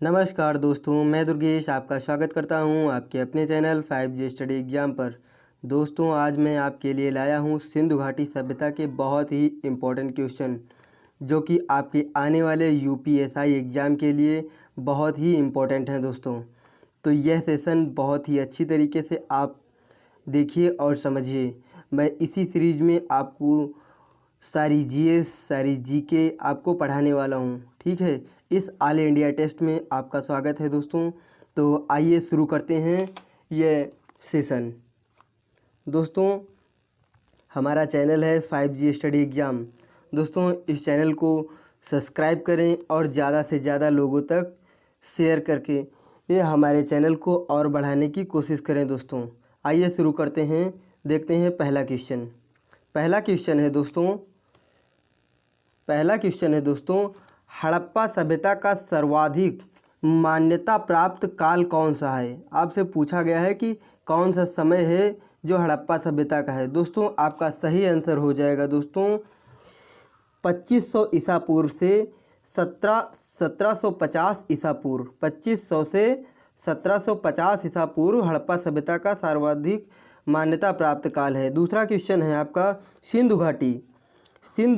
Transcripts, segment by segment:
नमस्कार दोस्तों, मैं दुर्गेश आपका स्वागत करता हूं आपके अपने चैनल 5G स्टडी एग्ज़ाम पर। दोस्तों, आज मैं आपके लिए लाया हूं सिंधु घाटी सभ्यता के बहुत ही इम्पोर्टेंट क्वेश्चन जो कि आपके आने वाले यूपीएसआई एग्ज़ाम के लिए बहुत ही इम्पोर्टेंट हैं दोस्तों। तो यह सेशन बहुत ही अच्छी तरीके से आप देखिए और समझिए। मैं इसी सीरीज़ में आपको सारी जीएस सारी जीके आपको पढ़ाने वाला हूँ, ठीक है। इस ऑल इंडिया टेस्ट में आपका स्वागत है दोस्तों। तो आइए शुरू करते हैं ये सेशन। दोस्तों, हमारा चैनल है 5G स्टडी एग्ज़ाम। दोस्तों, इस चैनल को सब्सक्राइब करें और ज़्यादा से ज़्यादा लोगों तक शेयर करके ये हमारे चैनल को और बढ़ाने की कोशिश करें दोस्तों। आइए शुरू करते हैं, देखते हैं पहला क्वेश्चन है दोस्तों, हड़प्पा सभ्यता का सर्वाधिक मान्यता प्राप्त काल कौन सा है। आपसे पूछा गया है कि कौन सा समय है जो हड़प्पा सभ्यता का है। दोस्तों, आपका सही आंसर हो जाएगा दोस्तों 2500 ईसा पूर्व से 1750 ईसा पूर्व। 2500 से 1750 ईसा पूर्व हड़प्पा सभ्यता का सर्वाधिक मान्यता प्राप्त काल है। दूसरा क्वेश्चन है आपका सिंधु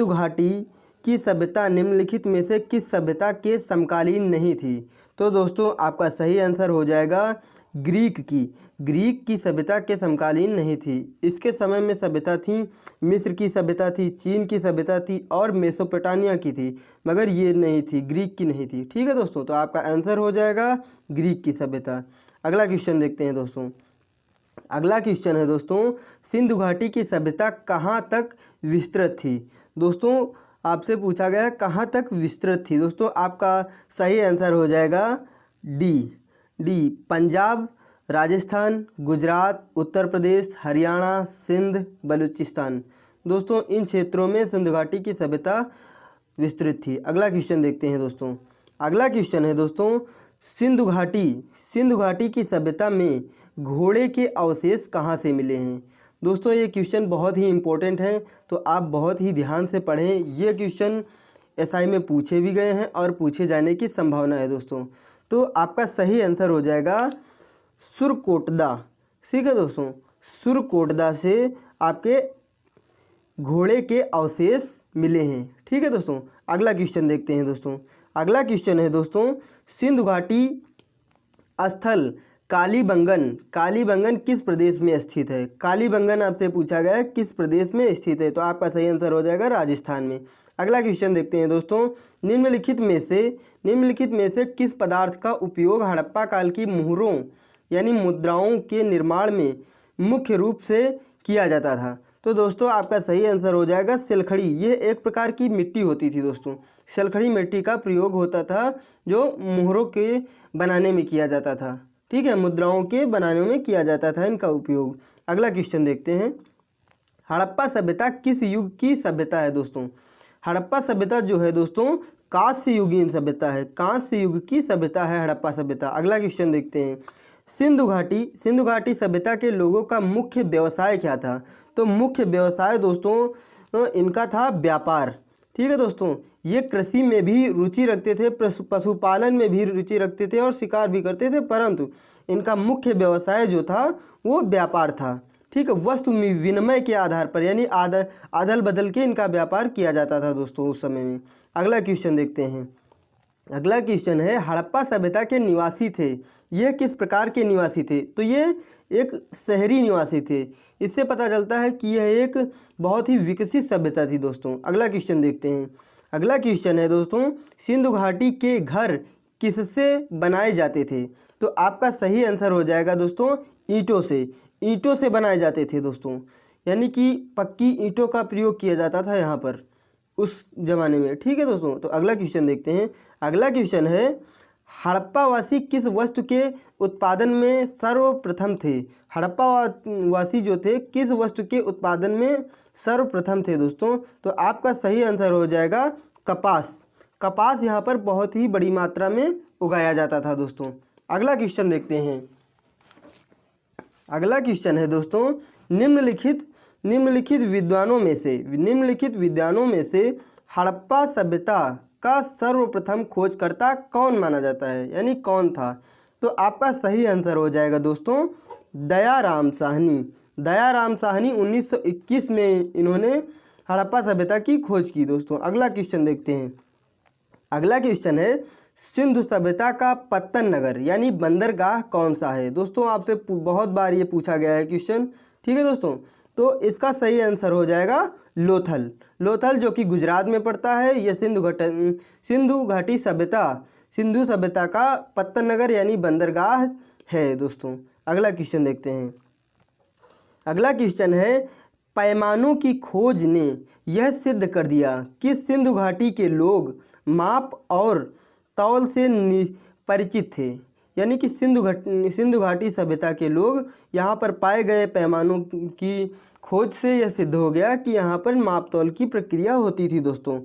घाटी की सभ्यता निम्नलिखित में से किस सभ्यता के समकालीन नहीं थी। तो दोस्तों, आपका सही आंसर हो जाएगा ग्रीक की सभ्यता के समकालीन नहीं थी। इसके समय में सभ्यता थी मिस्र की सभ्यता थी, चीन की सभ्यता थी और मेसोपोटामिया की थी, मगर ये नहीं थी, ग्रीक की नहीं थी। ठीक है दोस्तों, तो आपका आंसर हो जाएगा ग्रीक की सभ्यता। अगला क्वेश्चन देखते हैं दोस्तों। अगला क्वेश्चन है दोस्तों, सिंधु घाटी की सभ्यता कहाँ तक विस्तृत थी। दोस्तों, आपसे पूछा गया कहाँ तक विस्तृत थी। दोस्तों, आपका सही आंसर हो जाएगा डी पंजाब, राजस्थान, गुजरात, उत्तर प्रदेश, हरियाणा, सिंध, बलूचिस्तान। दोस्तों, इन क्षेत्रों में सिंधु घाटी की सभ्यता विस्तृत थी। अगला क्वेश्चन देखते हैं दोस्तों। अगला क्वेश्चन है दोस्तों, सिंधु घाटी की सभ्यता में घोड़े के अवशेष कहाँ से मिले हैं। दोस्तों, ये क्वेश्चन बहुत ही इम्पोर्टेंट है, तो आप बहुत ही ध्यान से पढ़ें। ये क्वेश्चन एसआई में पूछे भी गए हैं और पूछे जाने की संभावना है दोस्तों। तो आपका सही आंसर हो जाएगा सुरकोटदा। ठीक है दोस्तों, सुरकोटदा से आपके घोड़े के अवशेष मिले हैं। ठीक है दोस्तों, अगला क्वेश्चन देखते हैं दोस्तों। अगला क्वेश्चन है दोस्तों, सिंधु घाटी स्थल कालीबंगन किस प्रदेश में स्थित है। कालीबंगन आपसे पूछा गया है किस प्रदेश में स्थित है, तो आपका सही आंसर हो जाएगा राजस्थान में। अगला क्वेश्चन देखते हैं दोस्तों। निम्नलिखित में से किस पदार्थ का उपयोग हड़प्पा काल की मुहरों यानी मुद्राओं के निर्माण में मुख्य रूप से किया जाता था। तो दोस्तों, आपका सही आंसर हो जाएगा सिलखड़ी। यह एक प्रकार की मिट्टी होती थी दोस्तों। सिलखड़ी मिट्टी का प्रयोग होता था जो मुहरों के बनाने में किया जाता था। ठीक है, मुद्राओं के बनाने में किया जाता था इनका उपयोग। अगला क्वेश्चन देखते हैं। हड़प्पा सभ्यता किस युग की सभ्यता है दोस्तों। हड़प्पा सभ्यता जो है दोस्तों कांस्य युगीन सभ्यता है। कांस्य युग की सभ्यता है हड़प्पा सभ्यता। अगला क्वेश्चन देखते हैं। सिंधु घाटी सभ्यता के लोगों का मुख्य व्यवसाय क्या था। तो मुख्य व्यवसाय दोस्तों इनका था व्यापार। ठीक है दोस्तों, ये कृषि में भी रुचि रखते थे, पशुपालन में भी रुचि रखते थे और शिकार भी करते थे, परंतु इनका मुख्य व्यवसाय जो था वो व्यापार था। ठीक है, वस्तु विनिमय के आधार पर यानी आदल बदल के इनका व्यापार किया जाता था दोस्तों उस समय में। अगला क्वेश्चन देखते हैं। अगला क्वेश्चन है, हड़प्पा सभ्यता के निवासी थे, ये किस प्रकार के निवासी थे। तो ये एक शहरी निवासी थे। इससे पता चलता है कि यह एक बहुत ही विकसित सभ्यता थी दोस्तों। अगला क्वेश्चन देखते हैं। अगला क्वेश्चन है दोस्तों, सिंधु घाटी के घर किससे बनाए जाते थे। तो आपका सही आंसर हो जाएगा दोस्तों ईंटों से बनाए जाते थे दोस्तों, यानी कि पक्की ईंटों का प्रयोग किया जाता था यहाँ पर उस जमाने में। ठीक है दोस्तों, तो अगला क्वेश्चन देखते हैं। अगला क्वेश्चन है, हड़प्पावासी किस वस्तु के उत्पादन में सर्वप्रथम थे। हड़प्पावासी जो थे किस वस्तु के उत्पादन में सर्वप्रथम थे दोस्तों। तो आपका सही आंसर हो जाएगा कपास यहाँ पर बहुत ही बड़ी मात्रा में उगाया जाता था दोस्तों। अगला क्वेश्चन देखते हैं। अगला क्वेश्चन है दोस्तों, निम्नलिखित विद्वानों में से हड़प्पा सभ्यता का सर्वप्रथम खोजकर्ता कौन माना जाता है, यानी कौन था? तो आपका सही आंसर हो जाएगा दोस्तों दयाराम साहनी। दयाराम साहनी 1921 में इन्होंने हड़प्पा सभ्यता की खोज की। दोस्तों अगला क्वेश्चन देखते हैं। अगला क्वेश्चन है सिंधु सभ्यता का पत्तन नगर यानी बंदरगाह कौन सा है? दोस्तों आपसे बहुत बार ये पूछा गया है क्वेश्चन, ठीक है दोस्तों। तो इसका सही आंसर हो जाएगा लोथल। लोथल जो कि गुजरात में पड़ता है। यह सिंधु सभ्यता का पत्तन नगर यानी बंदरगाह है। दोस्तों अगला क्वेश्चन देखते हैं। अगला क्वेश्चन है पैमानों की खोज ने यह सिद्ध कर दिया कि सिंधु घाटी के लोग माप और तौल से परिचित थे, यानी कि सिंधु घाटी सभ्यता के लोग यहाँ पर पाए गए पैमानों की खोज से यह सिद्ध हो गया कि यहाँ पर माप तौल की प्रक्रिया होती थी। दोस्तों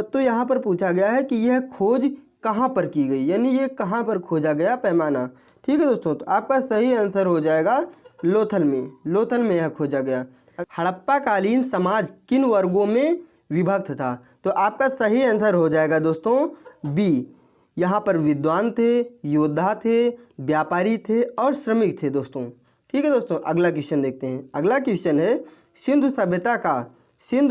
तो यहाँ पर पूछा गया है कि यह खोज कहाँ पर की गई, यानी ये कहाँ पर खोजा गया पैमाना, ठीक है दोस्तों। तो आपका सही आंसर हो जाएगा लोथल में यह खोजा गया। हड़प्पा कालीन समाज किन वर्गों में विभक्त था? तो आपका सही आंसर हो जाएगा दोस्तों बी। यहाँ पर विद्वान थे, योद्धा थे, व्यापारी थे और श्रमिक थे। दोस्तों ठीक है दोस्तों। अगला क्वेश्चन देखते हैं। अगला क्वेश्चन है सिंधु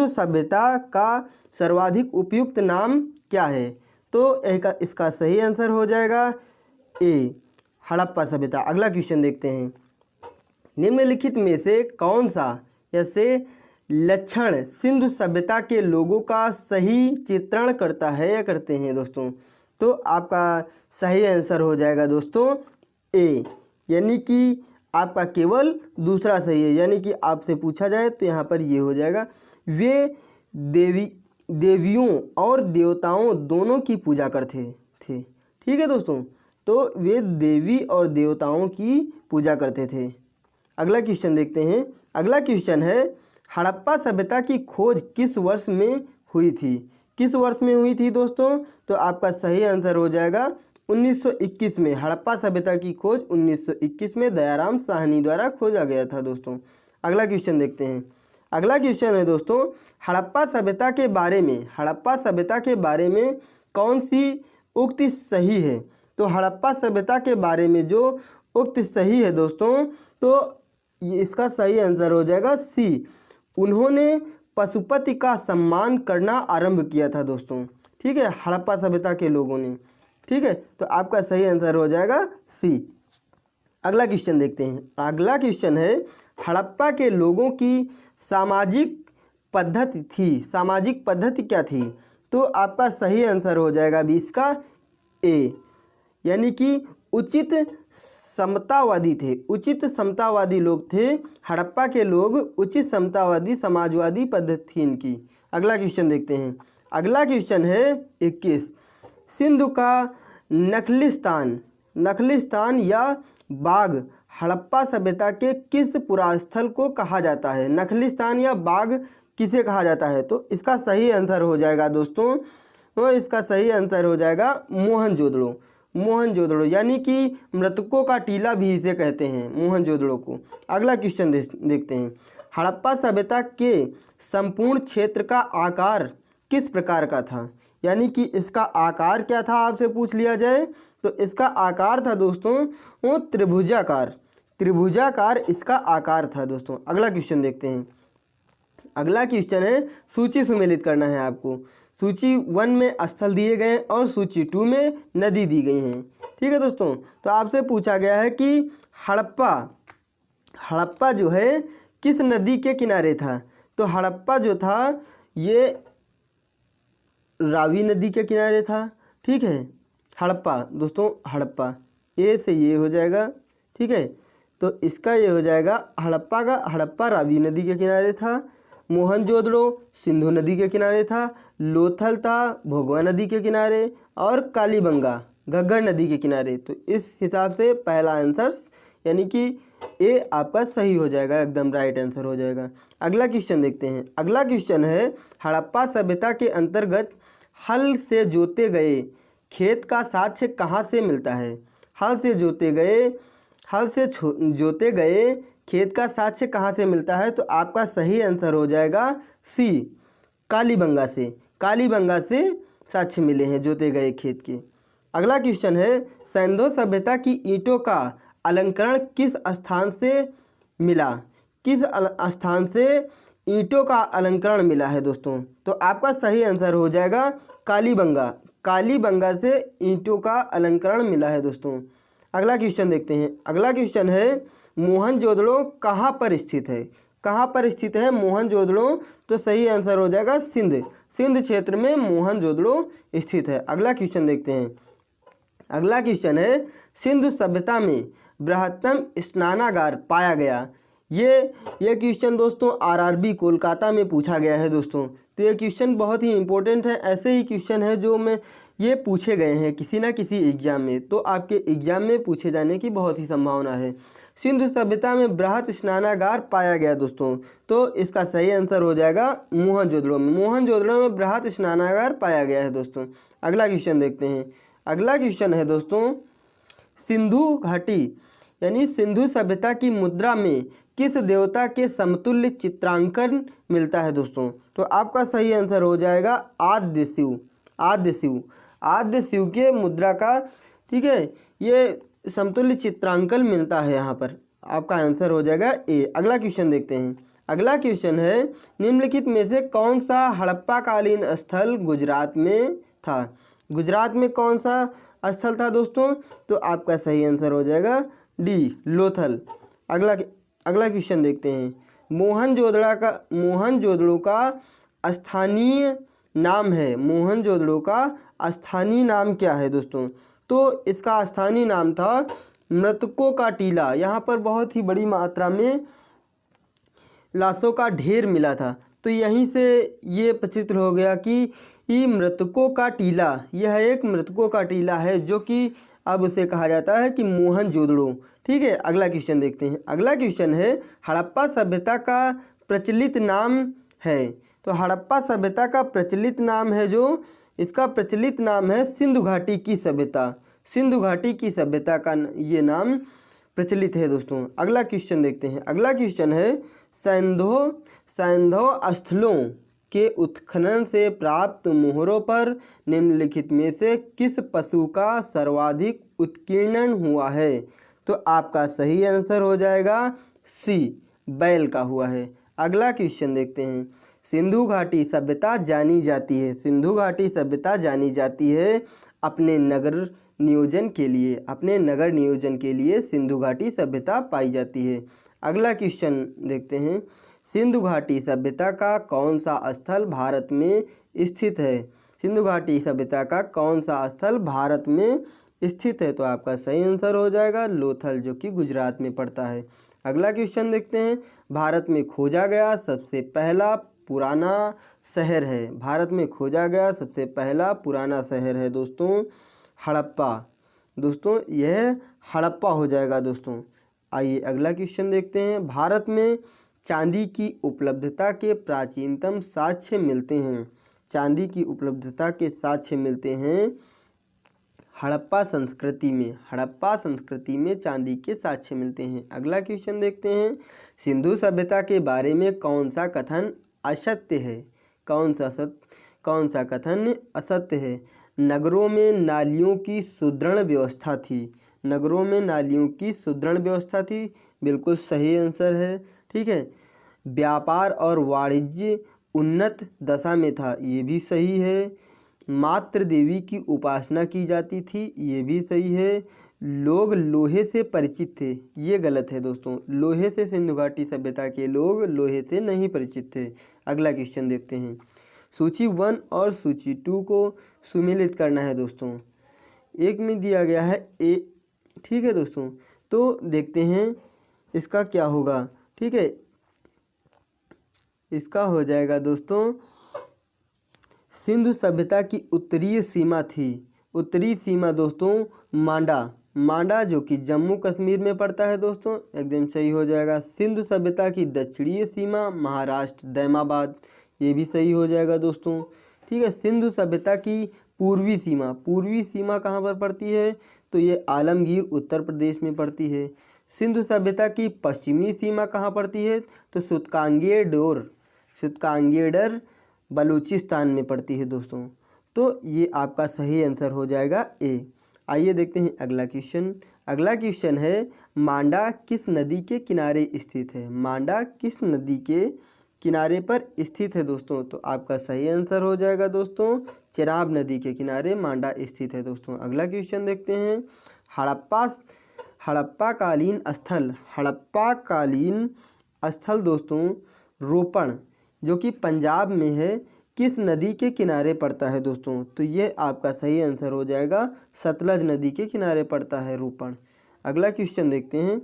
सभ्यता का सर्वाधिक उपयुक्त नाम क्या है? तो इसका सही आंसर हो जाएगा ए, हड़प्पा सभ्यता। अगला क्वेश्चन देखते हैं। निम्नलिखित में से कौन सा ऐसे लक्षण सिंधु सभ्यता के लोगों का सही चित्रण करता है या करते हैं? दोस्तों तो आपका सही आंसर हो जाएगा दोस्तों ए, यानी कि आपका केवल दूसरा सही है। यानी कि आपसे पूछा जाए तो यहाँ पर ये हो जाएगा वे देवियों और देवताओं दोनों की पूजा करते थे, ठीक है दोस्तों। तो वे देवी और देवताओं की पूजा करते थे। अगला क्वेश्चन देखते हैं। अगला क्वेश्चन है हड़प्पा सभ्यता की खोज किस वर्ष में हुई थी? किस वर्ष में हुई थी दोस्तों? तो आपका सही आंसर हो जाएगा 1921 में। हड़प्पा सभ्यता की खोज 1921 में दयाराम साहनी द्वारा खोजा गया था। दोस्तों अगला क्वेश्चन देखते हैं। अगला क्वेश्चन है दोस्तों हड़प्पा सभ्यता के बारे में कौन सी उक्ति सही है? तो हड़प्पा सभ्यता के बारे में जो उक्ति सही है दोस्तों, तो इसका सही आंसर हो जाएगा सी। उन्होंने पशुपति का सम्मान करना आरंभ किया था। दोस्तों ठीक है, हड़प्पा सभ्यता के लोगों ने, ठीक है। तो आपका सही आंसर हो जाएगा सी। अगला क्वेश्चन देखते हैं। अगला क्वेश्चन है हड़प्पा के लोगों की सामाजिक पद्धति क्या थी? तो आपका सही आंसर हो जाएगा 20 का ए, यानी कि उचित समतावादी लोग थे। हड़प्पा के लोग उचित समतावादी समाजवादी पद्धति थी इनकी। अगला क्वेश्चन देखते हैं। अगला क्वेश्चन है 21। सिंधु का नखलिस्तान या बाग हड़प्पा सभ्यता के किस पुरास्थल को कहा जाता है? नखलिस्तान या बाग किसे कहा जाता है? तो इसका सही आंसर हो जाएगा दोस्तों, तो इसका सही आंसर हो जाएगा मोहनजोदड़ो, यानी कि मृतकों का टीला भी इसे कहते हैं, मोहनजोदड़ो को। अगला क्वेश्चन देखते हैं। हड़प्पा सभ्यता के संपूर्ण क्षेत्र का आकार किस प्रकार का था? यानी कि इसका आकार क्या था आपसे पूछ लिया जाए तो इसका आकार था दोस्तों वो त्रिभुजाकार इसका आकार था। दोस्तों अगला क्वेश्चन देखते हैं। अगला क्वेश्चन है सूची सुमेलित करना है आपको। सूची 1 में स्थल दिए गए और सूची 2 में नदी दी गई हैं, ठीक है दोस्तों। तो आपसे पूछा गया है कि हड़प्पा जो है किस नदी के किनारे था? तो हड़प्पा जो था ये रावी नदी के किनारे था, ठीक है। हड़प्पा ए से ये हो जाएगा, ठीक है। तो इसका ये हो जाएगा हड़प्पा रावी नदी के किनारे था। मोहनजोदड़ो सिंधु नदी के किनारे था। लोथल था भोगवा नदी के किनारे और कालीबंगा घग्गर नदी के किनारे। तो इस हिसाब से पहला आंसर यानी कि ए आपका सही हो जाएगा, एकदम राइट आंसर हो जाएगा। अगला क्वेश्चन देखते हैं। अगला क्वेश्चन है हड़प्पा सभ्यता के अंतर्गत हल से जोते गए खेत का साक्ष्य कहाँ से मिलता है? हल से जोते गए खेत का साक्ष्य कहाँ से मिलता है? तो आपका सही आंसर हो जाएगा सी, कालीबंगा से। कालीबंगा से साक्ष्य मिले हैं जोते गए खेत के। अगला क्वेश्चन है, सिंधु सभ्यता की ईंटों का अलंकरण किस स्थान से मिला? किस स्थान से ईंटों का अलंकरण मिला है दोस्तों? तो आपका सही आंसर हो जाएगा कालीबंगा। कालीबंगा से ईंटों का अलंकरण मिला है दोस्तों। अगला क्वेश्चन देखते हैं। अगला क्वेश्चन है, मोहनजोदड़ो कहाँ पर स्थित है? कहाँ पर स्थित है मोहनजोदड़ो? तो सही आंसर हो जाएगा सिंध। सिंध क्षेत्र में मोहनजोदड़ो स्थित है। अगला क्वेश्चन देखते हैं। अगला क्वेश्चन है, सिंधु सभ्यता में बृहत्तम स्नानागार पाया गया। ये क्वेश्चन दोस्तों आरआरबी कोलकाता में पूछा गया है दोस्तों। तो ये क्वेश्चन बहुत ही इंपॉर्टेंट है। ऐसे ही क्वेश्चन है जो ये पूछे गए हैं किसी ना किसी एग्जाम में, तो आपके एग्जाम में पूछे जाने की बहुत ही संभावना है। सिंधु सभ्यता में बृहत स्नानागार पाया गया दोस्तों, तो इसका सही आंसर हो जाएगा मोहनजोदड़ो में। मोहनजोदड़ो में बृहत स्नानागार पाया गया है दोस्तों। अगला क्वेश्चन देखते हैं। अगला क्वेश्चन है दोस्तों, सिंधु घाटी यानी सिंधु सभ्यता की मुद्रा में किस देवता के समतुल्य चित्रांकन मिलता है दोस्तों? तो आपका सही आंसर हो जाएगा आद्य शिव। आद्य शिव, आद्य शिव के मुद्रा का, ठीक है, ये समतुल्य चित्रांकन मिलता है यहाँ पर। आपका आंसर हो जाएगा ए। अगला क्वेश्चन देखते हैं। अगला क्वेश्चन है, निम्नलिखित में से कौन सा हड़प्पा कालीन स्थल गुजरात में था? गुजरात में कौन सा स्थल था दोस्तों? तो आपका सही आंसर हो जाएगा डी, लोथल। अगला क्वेश्चन देखते हैं। मोहनजोदड़ो का स्थानीय नाम है। मोहनजोदड़ो का स्थानीय नाम क्या है दोस्तों? तो इसका स्थानीय नाम था मृतकों का टीला। यहाँ पर बहुत ही बड़ी मात्रा में लाशों का ढेर मिला था, तो यहीं से ये प्रचित हो गया कि मृतकों का टीला, यह एक मृतकों का टीला है जो कि अब उसे कहा जाता है कि मोहनजोदड़ो। ठीक है, अगला क्वेश्चन देखते हैं। अगला क्वेश्चन है, हड़प्पा सभ्यता का प्रचलित नाम है। तो हड़प्पा सभ्यता का प्रचलित नाम है जो, इसका प्रचलित नाम है सिंधु घाटी की सभ्यता। सिंधु घाटी की सभ्यता का ये नाम प्रचलित है दोस्तों। अगला क्वेश्चन देखते हैं। अगला क्वेश्चन है, सैंधव स्थलों के उत्खनन से प्राप्त मोहरों पर निम्नलिखित में से किस पशु का सर्वाधिक उत्कीर्णन हुआ है? तो आपका सही आंसर हो जाएगा सी, बैल का हुआ है। अगला क्वेश्चन देखते हैं। सिंधु घाटी सभ्यता जानी जाती है, सिंधु घाटी सभ्यता जानी जाती है अपने नगर नियोजन के लिए। अपने नगर नियोजन के लिए सिंधु घाटी सभ्यता पाई जाती है। अगला क्वेश्चन देखते हैं। सिंधु घाटी सभ्यता का कौन सा स्थल भारत में स्थित है? सिंधु घाटी सभ्यता का कौन सा स्थल भारत में स्थित है? तो आपका सही आंसर हो जाएगा लोथल, जो कि गुजरात में पड़ता है। अगला क्वेश्चन देखते हैं। भारत में खोजा गया सबसे पहला पुराना शहर है। भारत में खोजा गया सबसे पहला पुराना शहर है दोस्तों हड़प्पा। दोस्तों यह हड़प्पा हो जाएगा दोस्तों। आइए अगला क्वेश्चन देखते हैं। भारत में चांदी की उपलब्धता के प्राचीनतम साक्ष्य मिलते हैं। चांदी की उपलब्धता के साक्ष्य मिलते हैं हड़प्पा संस्कृति में। हड़प्पा संस्कृति में चांदी के साक्ष्य मिलते हैं। अगला क्वेश्चन देखते हैं। सिंधु सभ्यता के बारे में कौन सा कथन असत्य है? कौन सा कथन असत्य है? नगरों में नालियों की सुदृढ़ व्यवस्था थी। नगरों में नालियों की सुदृढ़ व्यवस्था थी, बिल्कुल सही आंसर है। ठीक है। व्यापार और वाणिज्य उन्नत दशा में था, ये भी सही है। मातृ देवी की उपासना की जाती थी, ये भी सही है। लोग लोहे से परिचित थे, ये गलत है दोस्तों। लोहे से सिंधु घाटी सभ्यता के लोग लोहे से नहीं परिचित थे। अगला क्वेश्चन देखते हैं। सूची 1 और सूची 2 को सुमेलित करना है दोस्तों। एक में दिया गया है ए, ठीक है दोस्तों। तो देखते हैं इसका क्या होगा। ठीक है, इसका हो जाएगा दोस्तों सिंधु सभ्यता की उत्तरीय सीमा थी। उत्तरी सीमा दोस्तों मांडा जो कि जम्मू कश्मीर में पड़ता है दोस्तों, एकदम सही हो जाएगा। सिंधु सभ्यता की दक्षिणीय सीमा महाराष्ट्र दैमाबाद, ये भी सही हो जाएगा दोस्तों। ठीक है। सिंधु सभ्यता की पूर्वी सीमा कहाँ पर पड़ती है? तो ये आलमगीर उत्तर प्रदेश में पड़ती है। सिंधु सभ्यता की पश्चिमी सीमा कहाँ पड़ती है? तो सुतकांगेडर बलूचिस्तान में पड़ती है दोस्तों। तो ये आपका सही आंसर हो जाएगा ए। आइए देखते हैं अगला क्वेश्चन। अगला क्वेश्चन है मांडा किस नदी के किनारे स्थित है। मांडा किस नदी के किनारे पर स्थित है दोस्तों। तो आपका सही आंसर हो जाएगा दोस्तों चिनाब नदी के किनारे मांडा स्थित है दोस्तों। अगला क्वेश्चन देखते हैं हड़प्पा कालीन स्थल दोस्तों रोपण जो कि पंजाब में है किस नदी के किनारे पड़ता है दोस्तों। तो ये आपका सही आंसर हो जाएगा सतलज नदी के किनारे पड़ता है रोपण। अगला क्वेश्चन देखते हैं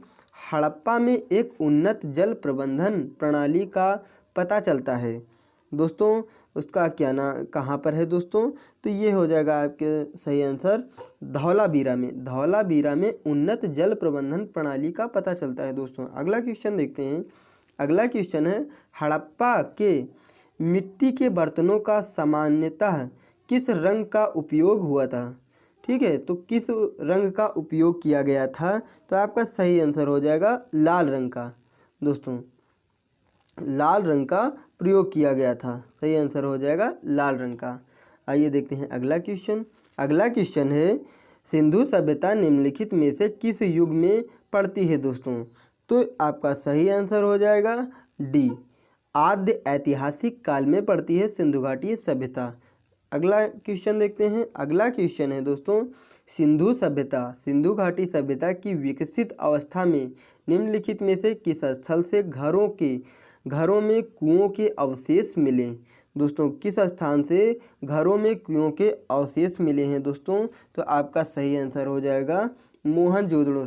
हड़प्पा में एक उन्नत जल प्रबंधन प्रणाली का पता चलता है दोस्तों, उसका क्या कहाँ पर है दोस्तों। तो ये हो जाएगा आपके सही आंसर धौलावीरा में उन्नत जल प्रबंधन प्रणाली का पता चलता है दोस्तों। अगला क्वेश्चन देखते हैं। अगला क्वेश्चन है हड़प्पा के मिट्टी के बर्तनों का सामान्यतः किस रंग का उपयोग हुआ था। ठीक है, तो किस रंग का उपयोग किया गया था। तो आपका सही आंसर हो जाएगा लाल रंग का दोस्तों, लाल रंग का प्रयोग किया गया था। सही आंसर हो जाएगा लाल रंग का। आइए देखते हैं अगला क्वेश्चन। अगला क्वेश्चन है सिंधु सभ्यता निम्नलिखित में से किस युग में पड़ती है दोस्तों। तो आपका सही आंसर हो जाएगा डी आद्य ऐतिहासिक काल में पड़ती है सिंधु घाटी सभ्यता। अगला क्वेश्चन देखते हैं। अगला क्वेश्चन है दोस्तों सिंधु घाटी सभ्यता की विकसित अवस्था में निम्नलिखित में से किस स्थल से घरों में कुओं के अवशेष मिले दोस्तों। किस स्थान से घरों में कुओं के अवशेष मिले हैं दोस्तों। तो आपका सही आंसर हो जाएगा मोहनजोदड़ो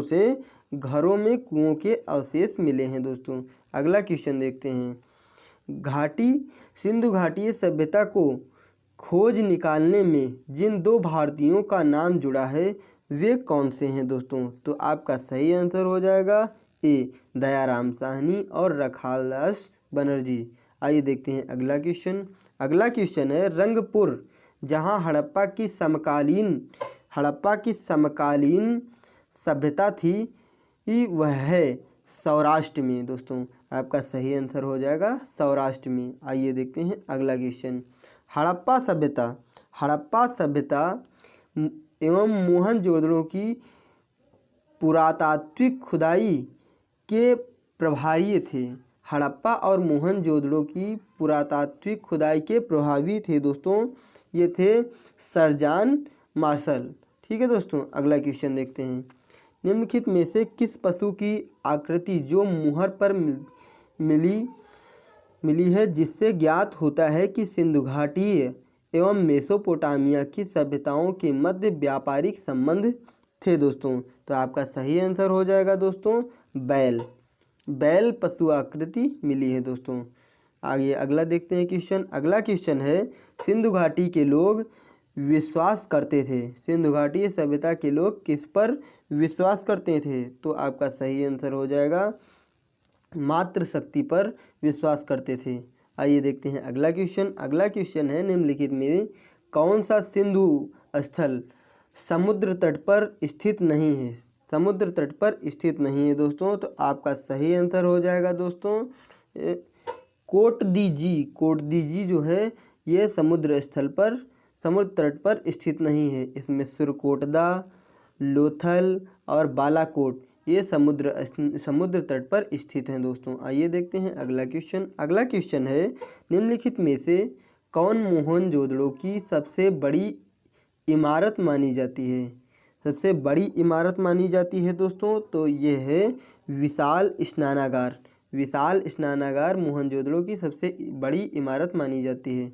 से घरों में कुओं के अवशेष मिले हैं दोस्तों। अगला क्वेश्चन देखते हैं सिंधु घाटी सभ्यता को खोज निकालने में जिन दो भारतीयों का नाम जुड़ा है वे कौन से हैं दोस्तों। तो आपका सही आंसर हो जाएगा ए दयाराम साहनी और रखालदास बनर्जी। आइए देखते हैं अगला क्वेश्चन। अगला क्वेश्चन है रंगपुर जहां हड़प्पा की समकालीन सभ्यता थी वह है सौराष्ट्र में दोस्तों। आपका सही आंसर हो जाएगा सौराष्ट्र में। आइए देखते हैं अगला क्वेश्चन। हड़प्पा सभ्यता एवं मोहनजोदड़ो की पुरातात्विक खुदाई के प्रभारी थे। हड़प्पा और मोहनजोदड़ो की पुरातात्विक खुदाई के प्रभावी थे दोस्तों, ये थे सर मार्शल। ठीक है दोस्तों। अगला क्वेश्चन देखते हैं। निम्नलिखित में से किस पशु की आकृति जो मुहर पर मिली है जिससे ज्ञात होता है कि सिंधु घाटी एवं मेसोपोटामिया की सभ्यताओं के मध्य व्यापारिक संबंध थे दोस्तों। तो आपका सही आंसर हो जाएगा दोस्तों बैल पशु आकृति मिली है दोस्तों। आगे अगला देखते हैं क्वेश्चन। अगला क्वेश्चन है सिंधु घाटी के लोग विश्वास करते थे। सिंधु घाटी सभ्यता के लोग किस पर विश्वास करते थे। तो आपका सही आंसर हो जाएगा मातृ शक्ति पर विश्वास करते थे। आइए देखते हैं अगला क्वेश्चन। अगला क्वेश्चन है निम्नलिखित में कौन सा सिंधु स्थल समुद्र तट पर स्थित नहीं है दोस्तों। तो आपका सही आंसर हो जाएगा दोस्तों कोटदीजी जो है ये समुद्र तट पर स्थित नहीं है। इसमें सुरकोटदा, लोथल और बालाकोट ये समुद्र तट पर स्थित हैं दोस्तों। आइए देखते हैं अगला क्वेश्चन। अगला क्वेश्चन है निम्नलिखित में से कौन मोहनजोदड़ो की सबसे बड़ी इमारत मानी जाती है दोस्तों। तो ये है विशाल स्नानागार मोहनजोदड़ो की सबसे बड़ी इमारत मानी जाती है।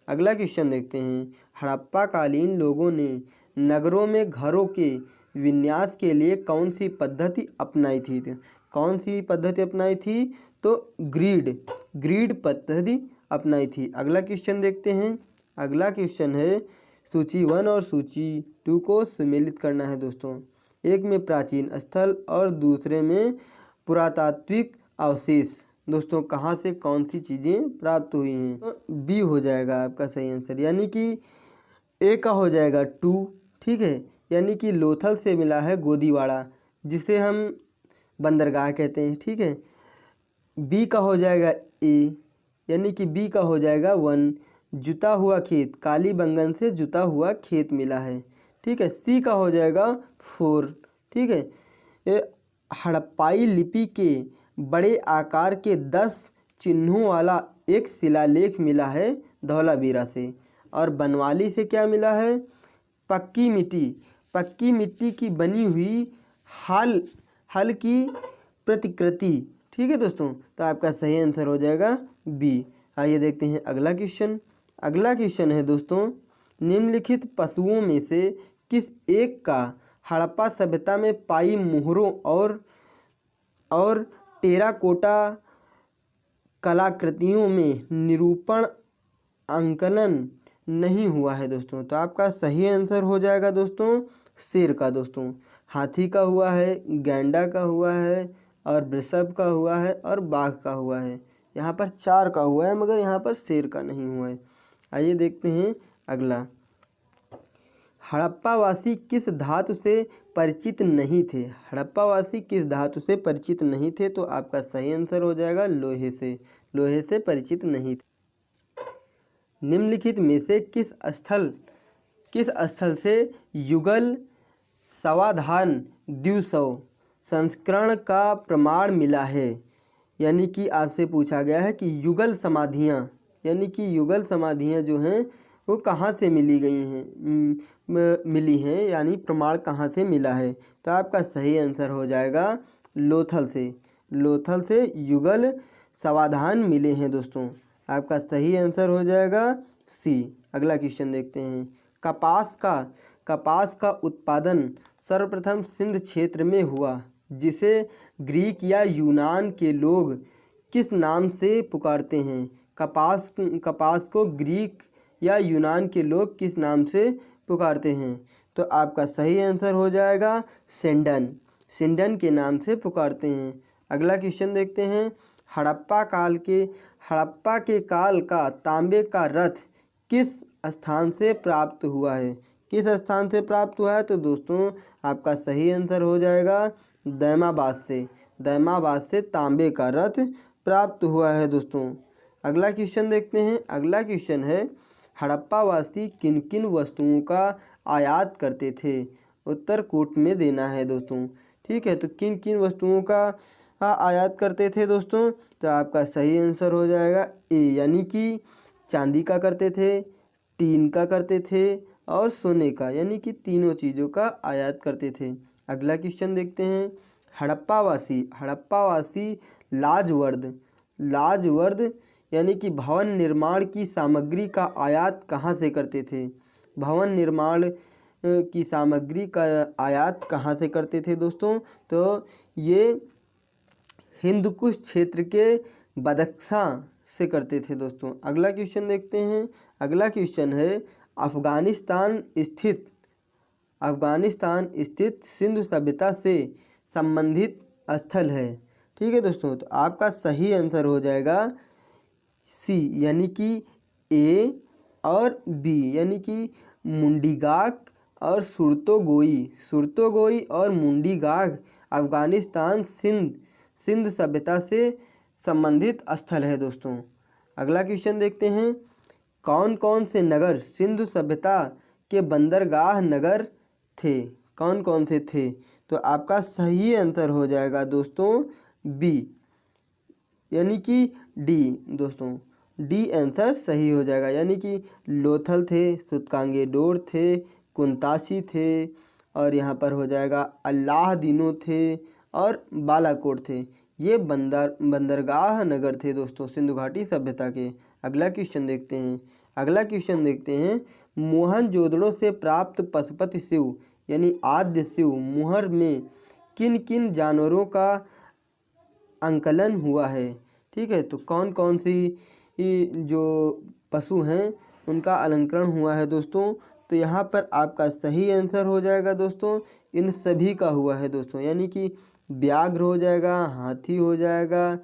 अगला क्वेश्चन देखते हैं। हड़प्पा कालीन लोगों ने नगरों में घरों के विन्यास के लिए कौन सी पद्धति अपनाई थी। तो ग्रिड पद्धति अपनाई थी। अगला क्वेश्चन देखते हैं। अगला क्वेश्चन है सूची 1 और सूची 2 को सम्मिलित करना है दोस्तों। एक में प्राचीन स्थल और दूसरे में पुरातात्विक अवशेष दोस्तों कहाँ से कौन सी चीज़ें प्राप्त हुई हैं। तो बी हो जाएगा आपका सही आंसर, यानी कि ए का हो जाएगा 2। ठीक है, यानी कि लोथल से मिला है गोदीवाड़ा जिसे हम बंदरगाह कहते हैं। ठीक है, बी का हो जाएगा ए यानी कि बी का हो जाएगा 1। जुता हुआ खेत, कालीबंगन से जुता हुआ खेत मिला है। ठीक है, सी का हो जाएगा 4। ठीक है, हड़प्पाई लिपि के बड़े आकार के 10 चिन्हों वाला एक शिलालेख मिला है धौलावीरा से। और बनवाली से क्या मिला है? पक्की मिट्टी की बनी हुई हल की प्रतिकृति। ठीक है दोस्तों, तो आपका सही आंसर हो जाएगा बी। आइए देखते हैं अगला क्वेश्चन। अगला क्वेश्चन है दोस्तों, निम्नलिखित पशुओं में से किस एक का हड़प्पा सभ्यता में पाई मोहरों और टेराकोटा कलाकृतियों में निरूपण अंकलन नहीं हुआ है दोस्तों? तो आपका सही आंसर हो जाएगा दोस्तों शेर का। दोस्तों, हाथी का हुआ है, गैंडा का हुआ है, और वृषभ का हुआ है, और बाघ का हुआ है। यहाँ पर 4 का हुआ है, मगर यहाँ पर शेर का नहीं हुआ है। आइए देखते हैं अगला। हड़प्पावासी किस धातु से परिचित नहीं थे? हड़प्पावासी किस धातु से परिचित नहीं थे? तो आपका सही आंसर हो जाएगा लोहे से परिचित नहीं थे। निम्नलिखित में से किस स्थल से युगल सावधान द्विसव संस्करण का प्रमाण मिला है? यानी कि आपसे पूछा गया है कि युगल समाधियाँ जो हैं वो कहाँ से मिली हैं, यानी प्रमाण कहाँ से मिला है? तो आपका सही आंसर हो जाएगा लोथल से युगल समाधान मिले हैं दोस्तों। आपका सही आंसर हो जाएगा सी। अगला क्वेश्चन देखते हैं। कपास का उत्पादन सर्वप्रथम सिंध क्षेत्र में हुआ, जिसे ग्रीक या यूनान के लोग किस नाम से पुकारते हैं? कपास को ग्रीक या यूनान के लोग किस नाम से पुकारते हैं? तो आपका सही आंसर हो जाएगा सिंडन के नाम से पुकारते हैं। अगला क्वेश्चन देखते हैं। हड़प्पा के काल का तांबे का रथ किस स्थान से प्राप्त हुआ है? तो दोस्तों आपका सही आंसर हो जाएगा दैमाबाद से तांबे का रथ प्राप्त हुआ है दोस्तों। अगला क्वेश्चन देखते हैं। अगला क्वेश्चन है, हड़प्पावासी किन किन वस्तुओं का आयात करते थे? उत्तर कोट में देना है दोस्तों। ठीक है, तो किन किन वस्तुओं का आयात करते थे दोस्तों? तो आपका सही आंसर हो जाएगा ए, यानी कि चांदी का करते थे, टीन का करते थे, और सोने का, यानी कि तीनों चीज़ों का आयात करते थे। अगला क्वेश्चन देखते हैं। हड़प्पावासी लाजवर्द यानी कि भवन निर्माण की सामग्री का आयात कहाँ से करते थे? भवन निर्माण की सामग्री का आयात कहाँ से करते थे दोस्तों? तो ये हिंदकुश क्षेत्र के बदख्शां से करते थे दोस्तों। अगला क्वेश्चन देखते हैं। अगला क्वेश्चन है, अफ़गानिस्तान स्थित सिंधु सभ्यता से संबंधित स्थल है। ठीक है दोस्तों, तो आपका सही आंसर हो जाएगा सी, यानी कि ए और बी, यानी कि मुंडीगाक और सुरतोगोई और मुंडीगाक अफ़गानिस्तान सिंध सभ्यता से संबंधित स्थल है दोस्तों। अगला क्वेश्चन देखते हैं। कौन कौन से नगर सिंधु सभ्यता के बंदरगाह नगर थे? कौन कौन से थे? तो आपका सही आंसर हो जाएगा दोस्तों बी, यानी कि डी दोस्तों। डी आंसर सही हो जाएगा, यानी कि लोथल थे, सुतकांगेडोर थे, कुंताशी थे, और यहाँ पर हो जाएगा अल्लाहदीनो थे, और बालाकोट थे। ये बंदरगाह नगर थे दोस्तों सिंधु घाटी सभ्यता के। अगला क्वेश्चन देखते हैं। मोहनजोदड़ो से प्राप्त पशुपति शिव यानी आद्य शिव मुहर में किन किन जानवरों का अंकलन हुआ है? ठीक है, तो कौन कौन सी जो पशु हैं उनका अलंकरण हुआ है दोस्तों? तो यहाँ पर आपका सही आंसर हो जाएगा दोस्तों इन सभी का हुआ है दोस्तों, यानी कि व्याघ्र हो जाएगा, हाथी हो जाएगा,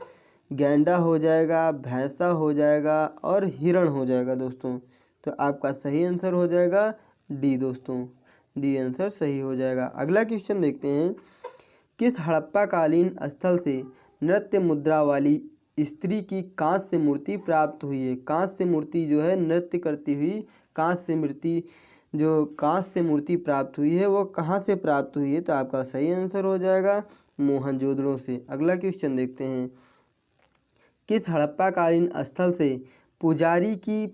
गैंडा हो जाएगा, भैंसा हो जाएगा, और हिरण हो जाएगा दोस्तों। तो आपका सही आंसर हो जाएगा डी दोस्तों। डी आंसर सही हो जाएगा। अगला क्वेश्चन देखते हैं। किस हड़प्पा कालीन स्थल से नृत्य मुद्रा वाली स्त्री की कांस्य से मूर्ति प्राप्त हुई है। कांस्य से मूर्ति जो है नृत्य करती हुई कांस्य से मूर्ति प्राप्त हुई है वो कहाँ से प्राप्त हुई है? तो आपका सही आंसर हो जाएगा मोहनजोदड़ो से। अगला क्वेश्चन देखते हैं, किस हड़प्पाकालीन स्थल से पुजारी की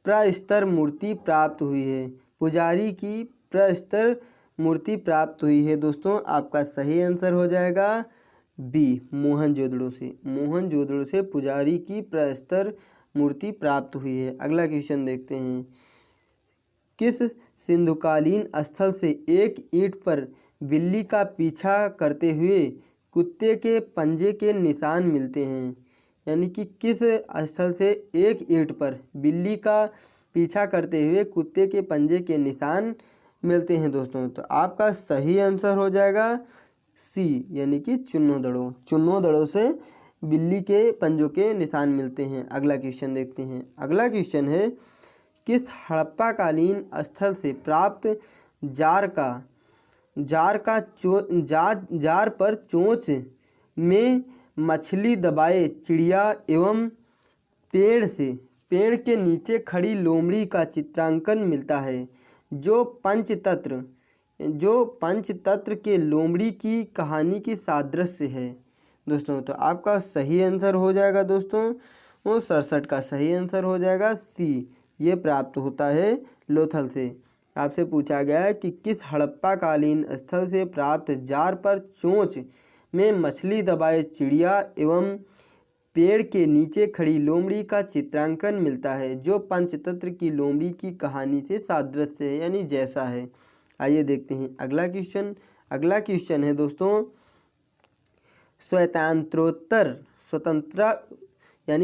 प्रस्तर मूर्ति प्राप्त हुई है? पुजारी की प्रस्तर मूर्ति प्राप्त हुई है दोस्तों। आपका सही आंसर हो जाएगा बी, मोहनजोदड़ो से। मोहनजोदड़ो से पुजारी की प्रस्तर मूर्ति प्राप्त हुई है। अगला क्वेश्चन देखते हैं, किस सिंधुकालीन स्थल से एक ईंट पर बिल्ली का पीछा करते हुए कुत्ते के पंजे के निशान मिलते हैं? यानी कि किस स्थल से एक ईंट पर बिल्ली का पीछा करते हुए कुत्ते के पंजे के निशान मिलते हैं दोस्तों? तो आपका सही आंसर हो जाएगा सी, यानी कि चुन्नोदड़ो। चुन्नोदड़ो से बिल्ली के पंजों के निशान मिलते हैं। अगला क्वेश्चन देखते हैं। अगला क्वेश्चन है, किस हड़प्पाकालीन स्थल से प्राप्त जार पर चोंच में मछली दबाए चिड़िया एवं पेड़ के नीचे खड़ी लोमड़ी का चित्रांकन मिलता है, जो पंचतंत्र के लोमड़ी की कहानी की सादृश्य है दोस्तों? तो आपका सही आंसर हो जाएगा दोस्तों वो 67 का सही आंसर हो जाएगा सी, ये प्राप्त होता है लोथल से। आपसे पूछा गया है कि किस हड़प्पाकालीन स्थल से प्राप्त जार पर चोंच में मछली दबाए चिड़िया एवं पेड़ के नीचे खड़ी लोमड़ी का चित्रांकन मिलता है, जो पंचतंत्र की लोमड़ी की कहानी से सादृश्य है, यानी जैसा है। आइए देखते हैं अगला क्वेश्चन। अगला क्वेश्चन है दोस्तों,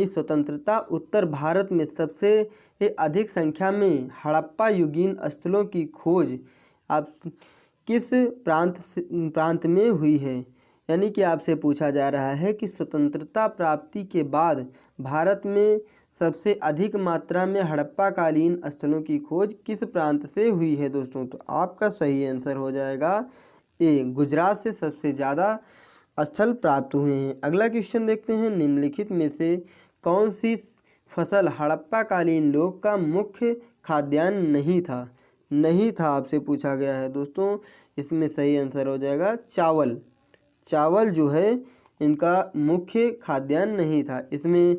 स्वतंत्रता उत्तर भारत में सबसे अधिक संख्या में हड़प्पा युगीन स्थलों की खोज आप किस प्रांत में हुई है? यानी कि आपसे पूछा जा रहा है कि स्वतंत्रता प्राप्ति के बाद भारत में सबसे अधिक मात्रा में हड़प्पाकालीन स्थलों की खोज किस प्रांत से हुई है दोस्तों? तो आपका सही आंसर हो जाएगा ए, गुजरात से सबसे ज़्यादा स्थल प्राप्त हुए हैं। अगला क्वेश्चन देखते हैं, निम्नलिखित में से कौन सी फसल हड़प्पाकालीन लोग का मुख्य खाद्यान्न नहीं था आपसे पूछा गया है दोस्तों। इसमें सही आंसर हो जाएगा चावल। चावल जो है इनका मुख्य खाद्यान्न नहीं था। इसमें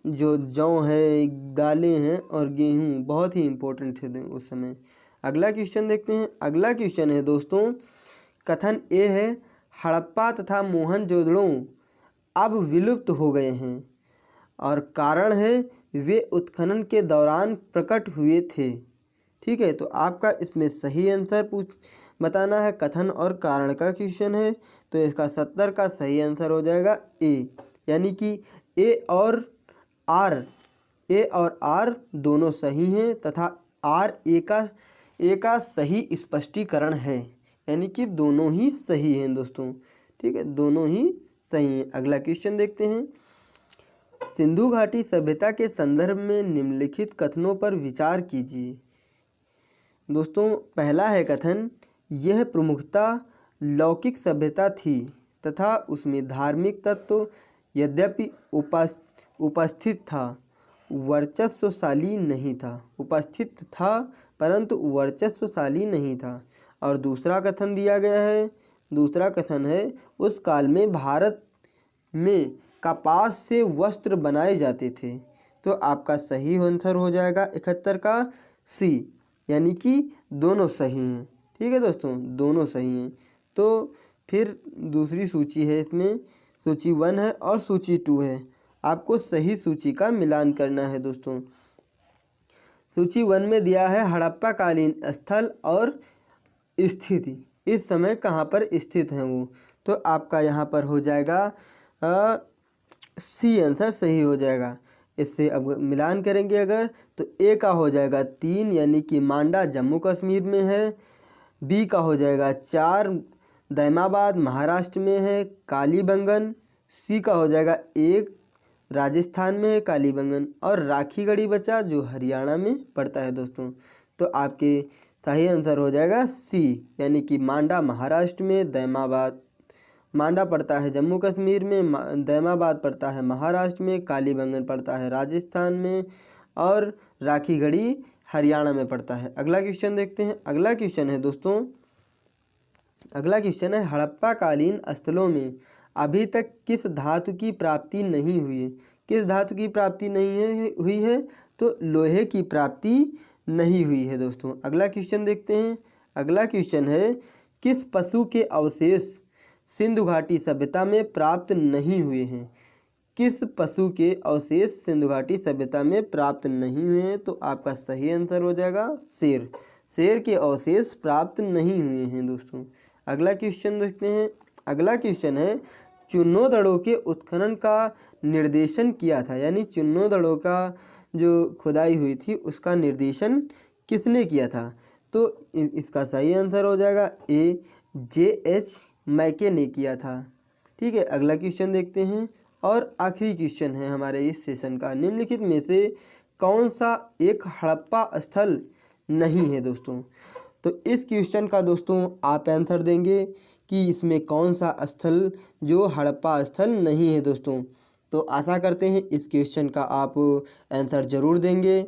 जो जौ है, दालें हैं और गेहूँ बहुत ही इम्पोर्टेंट थे उस समय। अगला क्वेश्चन देखते हैं। अगला क्वेश्चन है दोस्तों, कथन ए है, हड़प्पा तथा मोहनजोदड़ो अब विलुप्त हो गए हैं और कारण है वे उत्खनन के दौरान प्रकट हुए थे। ठीक है, तो आपका इसमें सही आंसर बताना है। कथन और कारण का क्वेश्चन है, तो इसका 70 का सही आंसर हो जाएगा ए, यानी कि ए और आर दोनों सही हैं तथा आर ए का सही स्पष्टीकरण है, यानी कि दोनों ही सही हैं दोस्तों। ठीक है, दोनों ही सही हैं। अगला क्वेश्चन देखते हैं, सिंधु घाटी सभ्यता के संदर्भ में निम्नलिखित कथनों पर विचार कीजिए। दोस्तों पहला है कथन, यह प्रमुखतः लौकिक सभ्यता थी तथा उसमें धार्मिक तत्व यद्यपि उपस्थित था, वर्चस्वशाली नहीं था। उपस्थित था परंतु वर्चस्वशाली नहीं था। और दूसरा कथन दिया गया है, दूसरा कथन है, उस काल में भारत में कपास से वस्त्र बनाए जाते थे। तो आपका सही आंसर हो जाएगा 71 का सी, यानी कि दोनों सही हैं। ठीक है दोस्तों, दोनों सही हैं। तो फिर दूसरी सूची है, इसमें सूची 1 है और सूची 2 है। आपको सही सूची का मिलान करना है दोस्तों। सूची 1 में दिया है हड़प्पाकालीन स्थल और स्थिति, इस समय कहाँ पर स्थित हैं वो। तो आपका यहाँ पर हो जाएगा सी आंसर सही हो जाएगा। इससे अब मिलान करेंगे अगर, तो ए का हो जाएगा 3, यानी कि मांडा जम्मू कश्मीर में है। बी का हो जाएगा 4, दैमाबाद महाराष्ट्र में है कालीबंगन। सी का हो जाएगा 1, राजस्थान में है कालीबंगन। और राखीगढ़ी बचा जो हरियाणा में पड़ता है दोस्तों। तो आपके सही आंसर हो जाएगा सी, यानी कि मांडा महाराष्ट्र में, दैमाबाद मांडा पड़ता है जम्मू कश्मीर में, दैमाबाद पड़ता है महाराष्ट्र में, कालीबंगन पड़ता है राजस्थान में और राखीगढ़ी हरियाणा में पड़ता है। अगला क्वेश्चन देखते हैं। अगला क्वेश्चन है दोस्तों, अगला क्वेश्चन है हड़प्पा कालीन स्थलों में अभी तक किस धातु की प्राप्ति नहीं हुई है। किस धातु की प्राप्ति नहीं हुई है? तो लोहे की प्राप्ति नहीं हुई है दोस्तों। अगला क्वेश्चन देखते हैं। अगला क्वेश्चन है किस पशु के अवशेष सिंधु घाटी सभ्यता में प्राप्त नहीं हुए हैं। किस पशु के अवशेष सिंधु घाटी सभ्यता में प्राप्त नहीं हुए हैं? तो आपका सही आंसर हो जाएगा शेर। शेर के अवशेष प्राप्त नहीं हुए हैं दोस्तों। अगला क्वेश्चन देखते हैं। अगला क्वेश्चन है चुन्नोदड़ों के उत्खनन का निर्देशन किया था, यानी चुन्नोदड़ों का जो खुदाई हुई थी उसका निर्देशन किसने किया था? तो इसका सही आंसर हो जाएगा ए, J.H. मैके ने किया था। ठीक है, अगला क्वेश्चन देखते हैं और आखिरी क्वेश्चन है हमारे इस सेशन का। निम्नलिखित में से कौन सा एक हड़प्पा स्थल नहीं है दोस्तों? तो इस क्वेश्चन का दोस्तों आप आंसर देंगे कि इसमें कौन सा स्थल जो हड़प्पा स्थल नहीं है दोस्तों। तो आशा करते हैं इस क्वेश्चन का आप आंसर ज़रूर देंगे।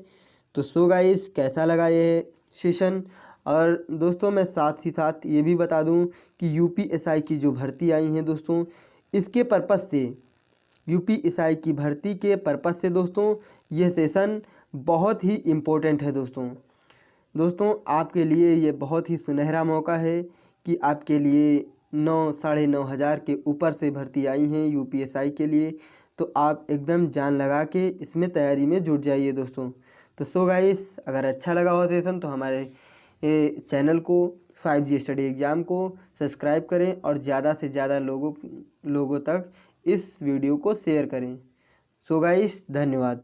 तो सो गाइस, कैसा लगा ये सेशन? और दोस्तों मैं साथ ही साथ ये भी बता दूं कि यूपीएसआई की जो भर्ती आई हैं दोस्तों, इसके पर्पज़ से, यूपीएसआई की भर्ती के पर्पज़ से दोस्तों ये सेशन बहुत ही इम्पोर्टेंट है दोस्तों आपके लिए ये बहुत ही सुनहरा मौका है कि आपके लिए 9-9.5 हज़ार के ऊपर से भर्ती आई हैं यूपीएसआई के लिए। तो आप एकदम जान लगा के इसमें तैयारी में जुट जाइए दोस्तों। तो सो गाइस, अगर अच्छा लगा हो सेशन तो हमारे चैनल को 5G स्टडी एग्ज़ाम को सब्सक्राइब करें और ज़्यादा से ज़्यादा लोगों तक इस वीडियो को शेयर करें। सो गाइस, धन्यवाद।